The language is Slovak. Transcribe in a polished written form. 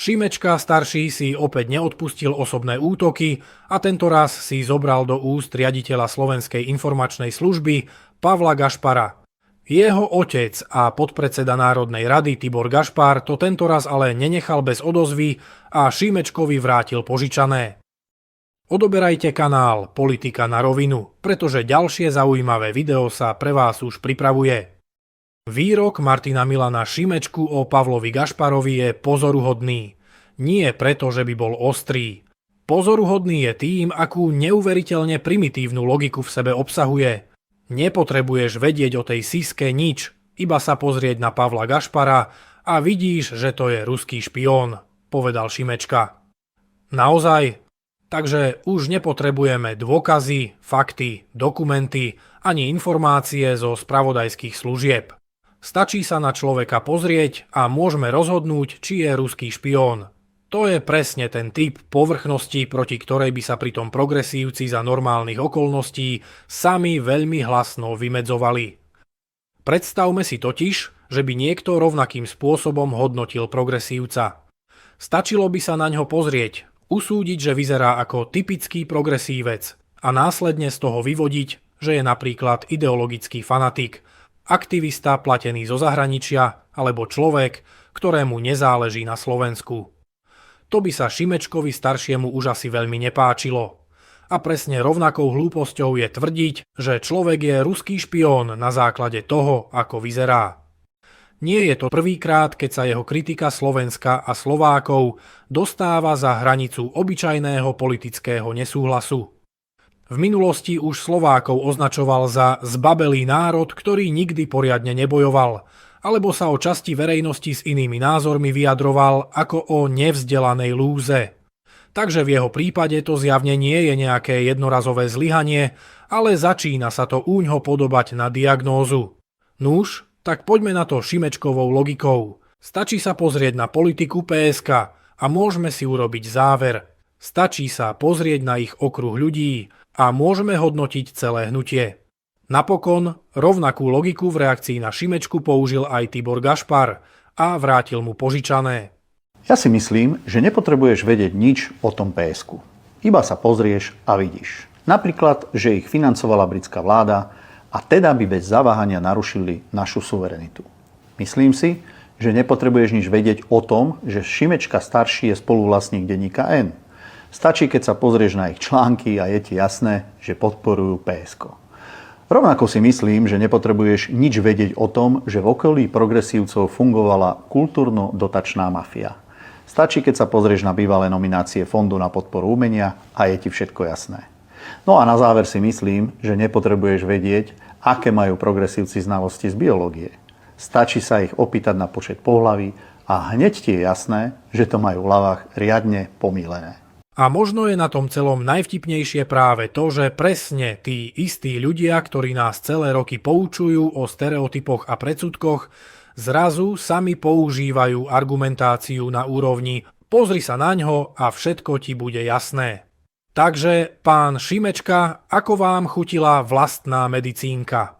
Šimečka starší si opäť neodpustil osobné útoky a tentoraz si zobral do úst riaditeľa Slovenskej informačnej služby Pavla Gašpara. Jeho otec a podpredseda Národnej rady Tibor Gašpar to tentoraz ale nenechal bez odozvy a Šimečkovi vrátil požičané. Odoberajte kanál Politika na rovinu, pretože ďalšie zaujímavé video sa pre vás už pripravuje. Výrok Martina Milana Šimečku o Pavlovi Gašparovi je pozoruhodný. Nie preto, že by bol ostrý. Pozoruhodný je tým, akú neuveriteľne primitívnu logiku v sebe obsahuje. Nepotrebuješ vedieť o tej Siske nič, iba sa pozrieť na Pavla Gašpara a vidíš, že to je ruský špión, povedal Šimečka. Naozaj? Takže už nepotrebujeme dôkazy, fakty, dokumenty ani informácie zo spravodajských služieb. Stačí sa na človeka pozrieť a môžeme rozhodnúť, či je ruský špión. To je presne ten typ povrchnosti, proti ktorej by sa pritom progresívci za normálnych okolností sami veľmi hlasno vymedzovali. Predstavme si totiž, že by niekto rovnakým spôsobom hodnotil progresívca. Stačilo by sa na ňo pozrieť, usúdiť, že vyzerá ako typický progresívec a následne z toho vyvodiť, že je napríklad ideologický fanatik, aktivista platený zo zahraničia alebo človek, ktorému nezáleží na Slovensku. To by sa Šimečkovi staršiemu už asi veľmi nepáčilo. A presne rovnakou hlúposťou je tvrdiť, že človek je ruský špión na základe toho, ako vyzerá. Nie je to prvýkrát, keď sa jeho kritika Slovenska a Slovákov dostáva za hranicu obyčajného politického nesúhlasu. V minulosti už Slovákov označoval za zbabelý národ, ktorý nikdy poriadne nebojoval, alebo sa o časti verejnosti s inými názormi vyjadroval ako o nevzdelanej lúze. Takže v jeho prípade to zjavne nie je nejaké jednorazové zlyhanie, ale začína sa to úňho podobať na diagnózu. Nuž, tak poďme na to Šimečkovou logikou. Stačí sa pozrieť na politiku PSK a môžeme si urobiť záver. Stačí sa pozrieť na ich okruh ľudí a môžeme hodnotiť celé hnutie. Napokon rovnakú logiku v reakcii na Šimečku použil aj Tibor Gašpar a vrátil mu požičané. Ja si myslím, že nepotrebuješ vedieť nič o tom PSK. Iba sa pozrieš a vidíš. Napríklad, že ich financovala britská vláda a teda by bez zaváhania narušili našu suverenitu. Myslím si, že nepotrebuješ nič vedieť o tom, že Šimečka starší je spoluvlastník denníka N. Stačí, keď sa pozrieš na ich články a je ti jasné, že podporujú PSK. Rovnako si myslím, že nepotrebuješ nič vedieť o tom, že v okolí progresívcov fungovala kultúrno-dotačná mafia. Stačí, keď sa pozrieš na bývalé nominácie Fondu na podporu umenia a je ti všetko jasné. No a na záver si myslím, že nepotrebuješ vedieť, aké majú progresívci znalosti z biológie. Stačí sa ich opýtať na počet pohlaví a hneď ti je jasné, že to majú v hlavách riadne pomýlené. A možno je na tom celom najvtipnejšie práve to, že presne tí istí ľudia, ktorí nás celé roky poučujú o stereotypoch a predsudkoch, zrazu sami používajú argumentáciu na úrovni pozri sa naňho a všetko ti bude jasné. Takže, pán Šimečka, ako vám chutila vlastná medicínka?